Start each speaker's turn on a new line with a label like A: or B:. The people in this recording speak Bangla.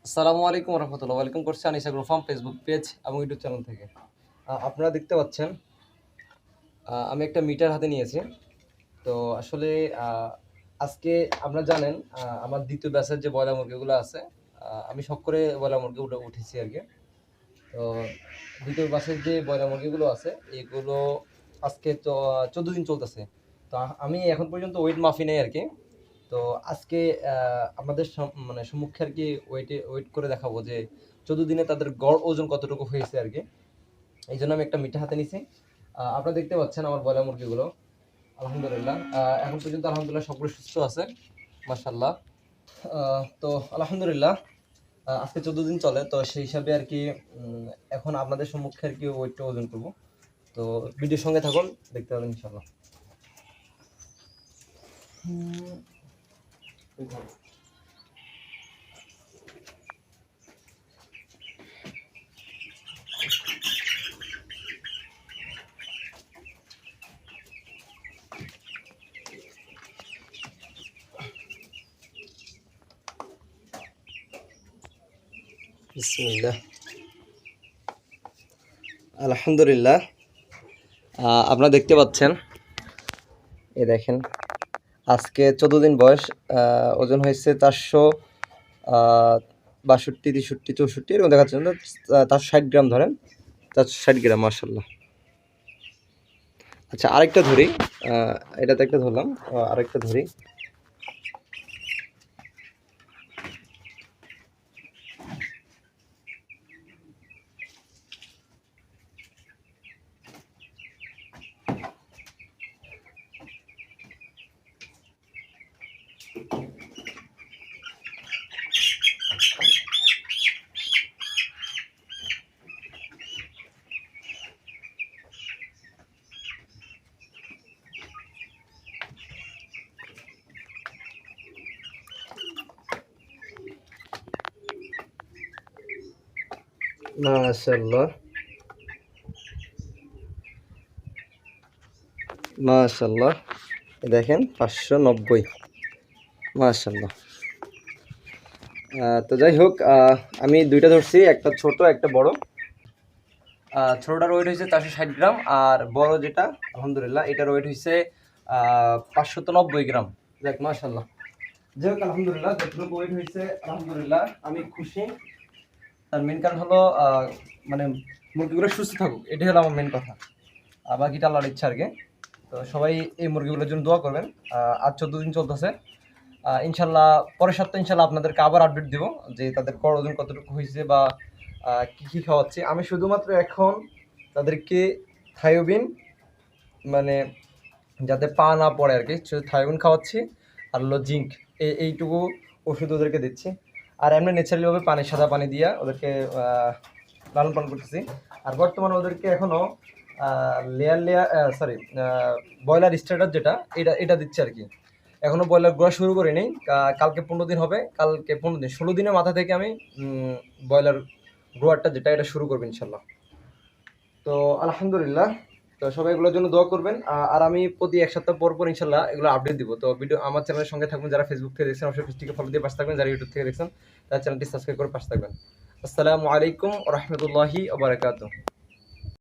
A: আসসালামু আলাইকুম রহমতুল্লাহ। ওয়েলকাম করছি Anisa grow farm Facebook page এবং ইউটিউব চ্যানেল থেকে। আপনারা দেখতে পাচ্ছেন আমি একটা মিটার হাতে নিয়েছি। তো আসলে আজকে আপনারা জানেন আমার দ্বিতীয় ব্যাচের যে ব্রয়লার মুরগিগুলো আছে, আমি শখ করে ব্রয়লার মুরগি উঠেছি আর কি। তো দ্বিতীয় ব্যাচের যে ব্রয়লার মুরগিগুলো আছে এগুলো আজকে তো 14 দিন চলতেছে। তো আমি এখন পর্যন্ত ওয়েট মাফি নেই আর কি। তো আজকে আমাদের মানে সম্মুখে আর কি ওয়েট করে দেখাবো যে 14 দিনে তাদের গড় ওজন কতটুকু হয়েছে আর কি। এই জন্য আমি একটা মিঠা হাতে নিছি। আপনারা দেখতে পাচ্ছেন আমার ব্রয়লার মুরগিগুলো, আলহামদুলিল্লাহ এখন পর্যন্ত আলহামদুলিল্লাহ সবগুলো সুস্থ আছে, মাশাআল্লাহ। তো আলহামদুলিল্লাহ আজকে 14 দিন চলে, তো সেই হিসাবে আর কি এখন আপনাদের সম্মুখে আর কি ওয়েটটা ওজন করবো। তো ভিডিওর সঙ্গে থাকুন, দেখতে পাবেন ইনশাআল্লাহ। বিসমিল্লাহ, আলহামদুলিল্লাহ আপনারা দেখতে পাচ্ছেন, এ দেখেন আজকে 14 দিন বয়স, ওজন হয়েছে 462, 63, 64 এরকম দেখাচ্ছে না, 460 গ্রাম ধরেন, 460 গ্রাম, মাশাআল্লাহ। আচ্ছা আরেকটা ধরি, এটাতে একটা ধরলাম, আরেকটা ধরি। মাশাআল্লাহ, মাশাআল্লাহ, দেখেন 590, মাশাআল্লাহ। তো যাই হোক, আমি দুইটা ধরছি, একটা ছোট একটা বড়। ছোটটার ওয়েট হয়েছে 460 গ্রাম, আর বড় যেটা আলহামদুলিল্লাহ এটার ওয়েট হয়েছে 590 গ্রাম। দেখ মাশাআল্লাহ, যাই হোক আলহামদুলিল্লাহ যতটুকু ওয়েট হয়েছে আলহামদুলিল্লাহ আমি খুশি। তার মেন কারণ হলো মানে মুরগিগুলো সুস্থ থাকুক, এটাই হলো আমার মেন কথা। বাকিটা আল্লাহর ইচ্ছা আর কি। তো সবাই এই মুরগিগুলোর জন্য দোয়া করবেন। আজ 14 দিন চলতেছে, ইনশাল্লাহ পরের সপ্তাহে ইনশাল্লাহ আপনাদেরকে আবার আপডেট দিব যে তাদের গড় ওজন কতটুকু হয়েছে বা কী কী খাওয়াচ্ছি। আমি শুধুমাত্র এখন তাদেরকে থায়োবিন, মানে যাতে পা না পড়ে আর কি, শুধু থায়োবিন খাওয়াচ্ছি, আর হলো জিঙ্ক, এইটুকু ওষুধ ওদেরকে দিচ্ছি। আর এমনি ন্যাচারালিভাবে পানি, সাদা পানি দিয়ে ওদেরকে লালন পালন করতেছি। আর বর্তমানে ওদেরকে এখনও ব্রয়লার স্টার্টার যেটা, এটা দিচ্ছে আর কি। এখনও ব্রয়লার গোয়া শুরু করিনি, কালকে 15 দিন হবে, কালকে 15 দিন 16 দিনের মাথা থেকে আমি ব্রয়লার গ্রোয়ারটা যেটা এটা শুরু করবো ইনশাল্লাহ। তো আলহামদুলিল্লাহ, তো সবাই এগুলোর জন্য দোয়া করবেন। আর আমি প্রতি এক সপ্তাহ পর পর ইনশাল্লাহ এগুলো আপডেট দিব। তো ভিডিও আমার চ্যানেলের সঙ্গে থাকবেন, যারা ফেসবুক থেকে দেখছেন অবশ্যই পেজটিকে ফলো দিয়ে পাশে থাকবেন, যারা ইউটিউব থেকে দেখছেন তারা চ্যানেলটি সাবস্ক্রাইব করে পাশে থাকবেন। আসসালামু আলাইকুম ওয়া রাহমাতুল্লাহি ওয়া বারাকাতুহু।